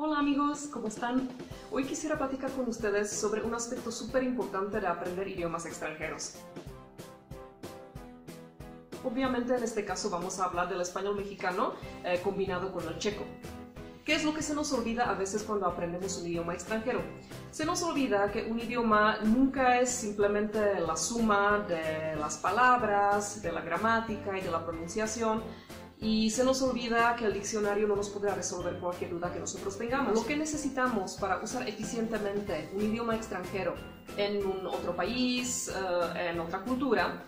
Hola amigos, ¿cómo están? Hoy quisiera platicar con ustedes sobre un aspecto súper importante de aprender idiomas extranjeros. Obviamente en este caso vamos a hablar del español mexicano combinado con el checo. ¿Qué es lo que se nos olvida a veces cuando aprendemos un idioma extranjero? Se nos olvida que un idioma nunca es simplemente la suma de las palabras, de la gramática y de la pronunciación. Y se nos olvida que el diccionario no nos podrá resolver cualquier duda que nosotros tengamos. Lo que necesitamos para usar eficientemente un idioma extranjero en otro país, en otra cultura,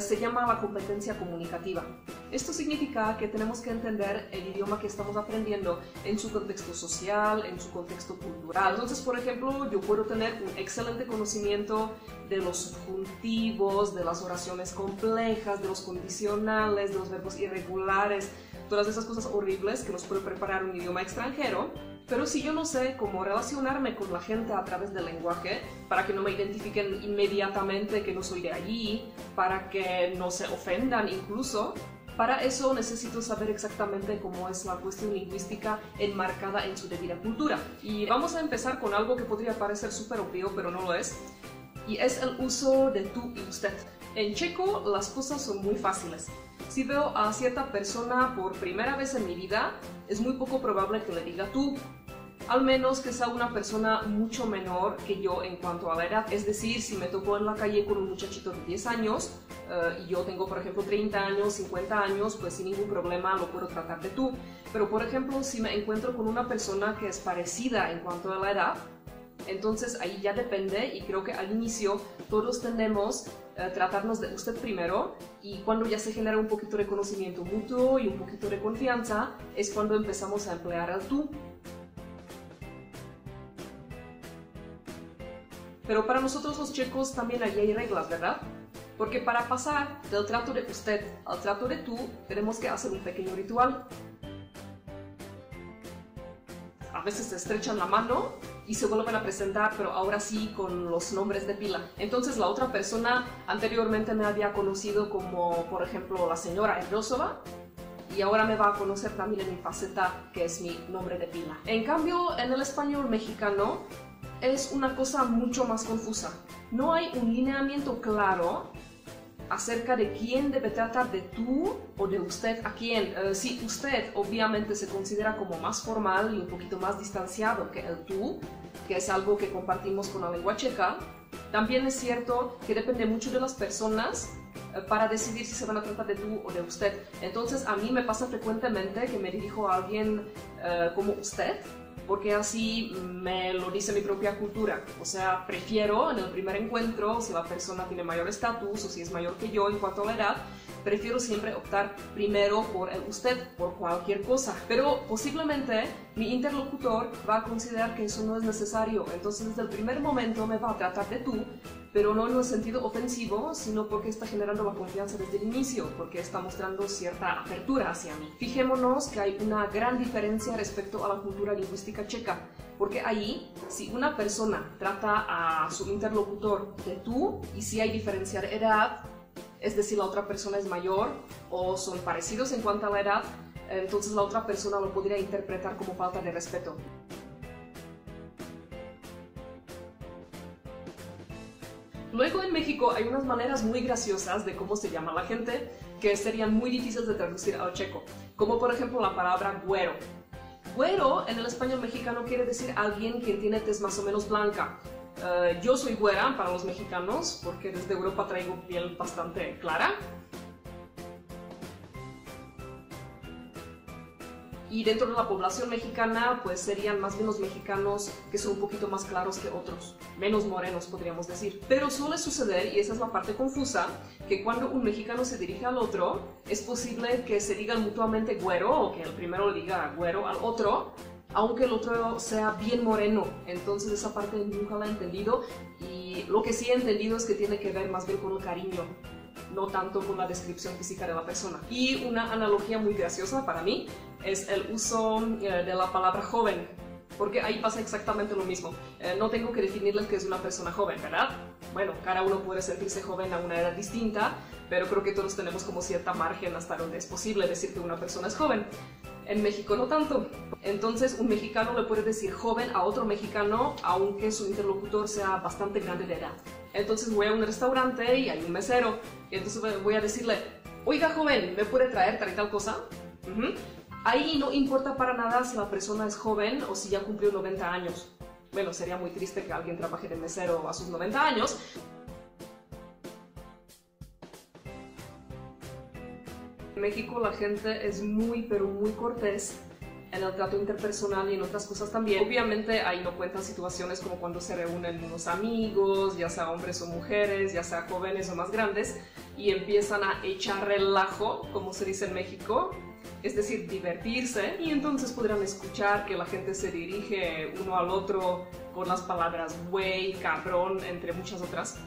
se llama la competencia comunicativa. Esto significa que tenemos que entender el idioma que estamos aprendiendo en su contexto social, en su contexto cultural. Entonces, por ejemplo, yo puedo tener un excelente conocimiento de los subjuntivos, de las oraciones complejas, de los condicionales, de los verbos irregulares, todas esas cosas horribles que nos puede preparar un idioma extranjero. Pero si yo no sé cómo relacionarme con la gente a través del lenguaje, para que no me identifiquen inmediatamente que no soy de allí, para que no se ofendan incluso, para eso necesito saber exactamente cómo es la cuestión lingüística enmarcada en su debida cultura. Y vamos a empezar con algo que podría parecer súper obvio, pero no lo es, y es el uso de tú y usted. En checo las cosas son muy fáciles. Si veo a cierta persona por primera vez en mi vida, es muy poco probable que le diga tú, al menos que sea una persona mucho menor que yo en cuanto a la edad. Es decir, si me tocó en la calle con un muchachito de 10 años y yo tengo, por ejemplo, 30 años, 50 años, pues sin ningún problema lo puedo tratar de tú. Pero, por ejemplo, si me encuentro con una persona que es parecida en cuanto a la edad, entonces ahí ya depende, y creo que al inicio todos tendemos a tratarnos de usted primero, y cuando ya se genera un poquito de conocimiento mutuo y un poquito de confianza, es cuando empezamos a emplear el tú. Pero para nosotros los checos también ahí hay reglas, ¿verdad? Porque para pasar del trato de usted al trato de tú, tenemos que hacer un pequeño ritual. A veces se estrechan la mano y se vuelven a presentar, pero ahora sí con los nombres de pila. Entonces la otra persona anteriormente me había conocido como, por ejemplo, la señora Errosova, y ahora me va a conocer también en mi faceta, que es mi nombre de pila. En cambio, en el español mexicano es una cosa mucho más confusa. No hay un lineamiento claro acerca de quién debe tratar de tú o de usted a quién. Si usted obviamente se considera como más formal y un poquito más distanciado que el tú, que es algo que compartimos con la lengua checa, también es cierto que depende mucho de las personas para decidir si se van a tratar de tú o de usted. Entonces a mí me pasa frecuentemente que me dirijo a alguien como usted, porque así me lo dice mi propia cultura. O sea, prefiero en el primer encuentro, si la persona tiene mayor estatus o si es mayor que yo en cuanto a la edad, prefiero siempre optar primero por el usted, por cualquier cosa. Pero posiblemente mi interlocutor va a considerar que eso no es necesario, entonces desde el primer momento me va a tratar de tú, pero no en un sentido ofensivo, sino porque está generando la confianza desde el inicio, porque está mostrando cierta apertura hacia mí. Fijémonos que hay una gran diferencia respecto a la cultura lingüística checa, porque ahí, si una persona trata a su interlocutor de tú, y si hay diferencia de edad, es decir, la otra persona es mayor o son parecidos en cuanto a la edad, entonces la otra persona lo podría interpretar como falta de respeto. Luego en México hay unas maneras muy graciosas de cómo se llama la gente que serían muy difíciles de traducir al checo, como por ejemplo la palabra güero. Güero en el español mexicano quiere decir alguien que tiene tez más o menos blanca. Yo soy güera para los mexicanos porque desde Europa traigo piel bastante clara. Y dentro de la población mexicana, pues serían más bien los mexicanos que son un poquito más claros que otros, menos morenos podríamos decir. Pero suele suceder, y esa es la parte confusa, que cuando un mexicano se dirige al otro, es posible que se digan mutuamente güero, o que el primero le diga güero al otro, aunque el otro sea bien moreno. Entonces esa parte nunca la he entendido, y lo que sí he entendido es que tiene que ver más bien con el cariño, no tanto con la descripción física de la persona. Y una analogía muy graciosa para mí es el uso de la palabra joven, porque ahí pasa exactamente lo mismo. No tengo que definirles que es una persona joven, ¿verdad? Bueno, cada uno puede sentirse joven a una edad distinta, pero creo que todos tenemos como cierta margen hasta donde es posible decir que una persona es joven. En México no tanto. Entonces un mexicano le puede decir joven a otro mexicano aunque su interlocutor sea bastante grande de edad. Entonces voy a un restaurante y hay un mesero. Y entonces voy a decirle, oiga joven, ¿me puede traer tal y tal cosa? Ahí no importa para nada si la persona es joven o si ya cumplió 90 años. Bueno, sería muy triste que alguien trabaje de mesero a sus 90 años. En México la gente es muy, pero muy cortés en el trato interpersonal y en otras cosas también. Obviamente ahí no cuentan situaciones como cuando se reúnen unos amigos, ya sea hombres o mujeres, ya sea jóvenes o más grandes, y empiezan a echar relajo, como se dice en México, es decir, divertirse, y entonces podrán escuchar que la gente se dirige uno al otro con las palabras güey, cabrón, entre muchas otras,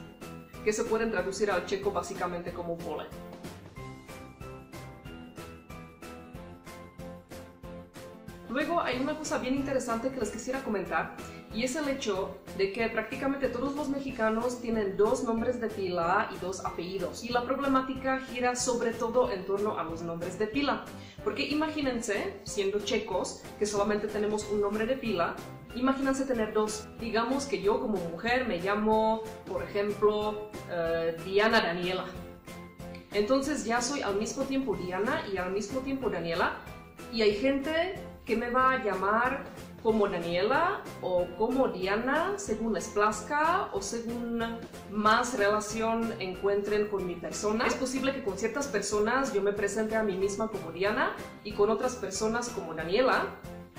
que se pueden traducir al checo básicamente como vole. Luego hay una cosa bien interesante que les quisiera comentar, y es el hecho de que prácticamente todos los mexicanos tienen 2 nombres de pila y 2 apellidos. Y la problemática gira sobre todo en torno a los nombres de pila. Porque imagínense, siendo checos, que solamente tenemos un nombre de pila, imagínense tener 2. Digamos que yo como mujer me llamo, por ejemplo, Diana Daniela. Entonces ya soy al mismo tiempo Diana y al mismo tiempo Daniela, y hay gente que me va a llamar como Daniela o como Diana, según les plazca o según más relación encuentren con mi persona. Es posible que con ciertas personas yo me presente a mí misma como Diana y con otras personas como Daniela,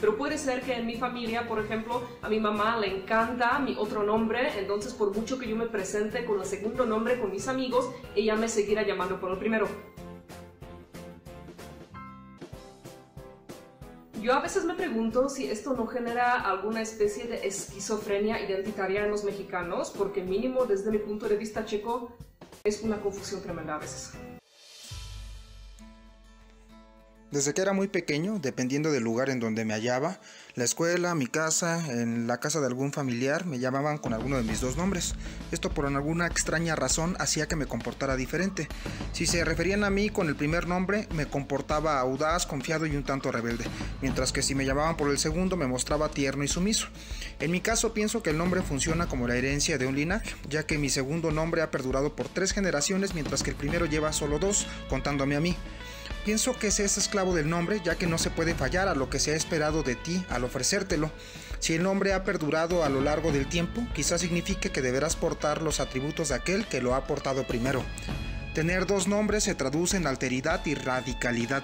pero puede ser que en mi familia, por ejemplo, a mi mamá le encanta mi otro nombre, entonces por mucho que yo me presente con el segundo nombre con mis amigos, ella me seguirá llamando por el primero. Yo a veces me pregunto si esto no genera alguna especie de esquizofrenia identitaria en los mexicanos, porque mínimo desde mi punto de vista checo es una confusión tremenda a veces. Desde que era muy pequeño, dependiendo del lugar en donde me hallaba, la escuela, mi casa, en la casa de algún familiar, me llamaban con alguno de mis 2 nombres. Esto por alguna extraña razón hacía que me comportara diferente. Si se referían a mí con el primer nombre, me comportaba audaz, confiado y un tanto rebelde, mientras que si me llamaban por el segundo me mostraba tierno y sumiso. En mi caso pienso que el nombre funciona como la herencia de un linaje, ya que mi segundo nombre ha perdurado por 3 generaciones, mientras que el primero lleva solo 2, contándome a mí. Pienso que se es esclavo del nombre, ya que no se puede fallar a lo que se ha esperado de ti al ofrecértelo. Si el nombre ha perdurado a lo largo del tiempo, quizás signifique que deberás portar los atributos de aquel que lo ha portado primero. Tener 2 nombres se traduce en alteridad y radicalidad.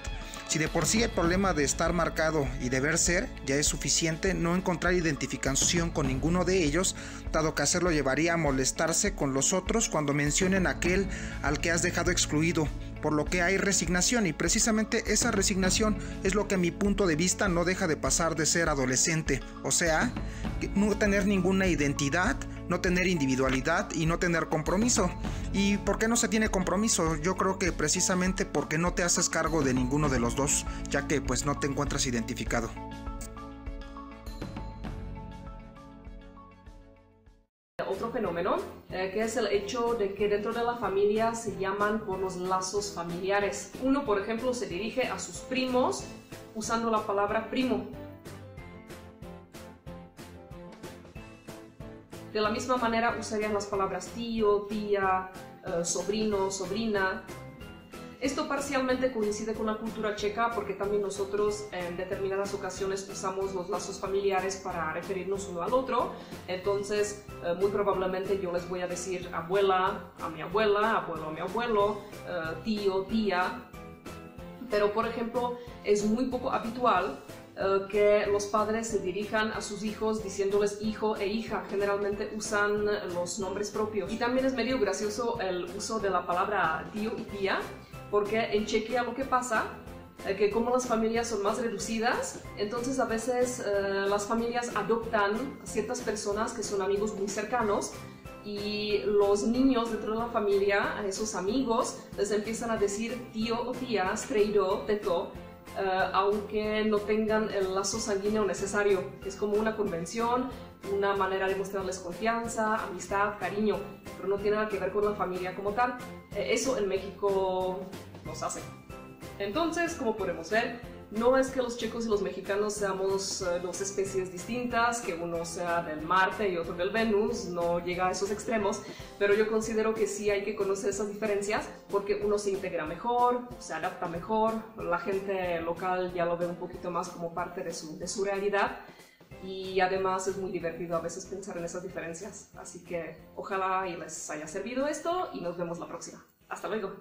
Si de por sí el problema de estar marcado y deber ser ya es suficiente, no encontrar identificación con ninguno de ellos, dado que hacerlo llevaría a molestarse con los otros cuando mencionen aquel al que has dejado excluido, por lo que hay resignación, y precisamente esa resignación es lo que a mi punto de vista no deja de pasar de ser adolescente, o sea, no tener ninguna identidad, no tener individualidad y no tener compromiso. ¿Y por qué no se tiene compromiso? Yo creo que precisamente porque no te haces cargo de ninguno de los 2, ya que pues no te encuentras identificado. Otro fenómeno que es el hecho de que dentro de la familia se llaman por los lazos familiares. Uno, por ejemplo, se dirige a sus primos usando la palabra primo. De la misma manera usarían las palabras tío, tía, sobrino, sobrina. Esto parcialmente coincide con la cultura checa porque también nosotros en determinadas ocasiones usamos los lazos familiares para referirnos uno al otro. Entonces, muy probablemente yo les voy a decir abuela a mi abuela, abuelo a mi abuelo, tío, tía. Pero, por ejemplo, es muy poco habitual que los padres se dirijan a sus hijos diciéndoles hijo e hija. Generalmente usan los nombres propios. Y también es medio gracioso el uso de la palabra tío y tía, porque en Chequia lo que pasa es que como las familias son más reducidas, entonces a veces las familias adoptan a ciertas personas que son amigos muy cercanos, y los niños dentro de la familia, a esos amigos, les empiezan a decir tío o tía, streido, teto, aunque no tengan el lazo sanguíneo necesario. Es como una convención, una manera de mostrarles confianza, amistad, cariño, pero no tiene nada que ver con la familia como tal. Eso en México no se hace. Entonces, como podemos ver, No es que los checos y los mexicanos seamos dos especies distintas, que uno sea del Marte y otro del Venus, no llega a esos extremos, pero yo considero que sí hay que conocer esas diferencias porque uno se integra mejor, se adapta mejor, la gente local ya lo ve un poquito más como parte de su realidad y además es muy divertido a veces pensar en esas diferencias. Así que ojalá y les haya servido esto y nos vemos la próxima. Hasta luego.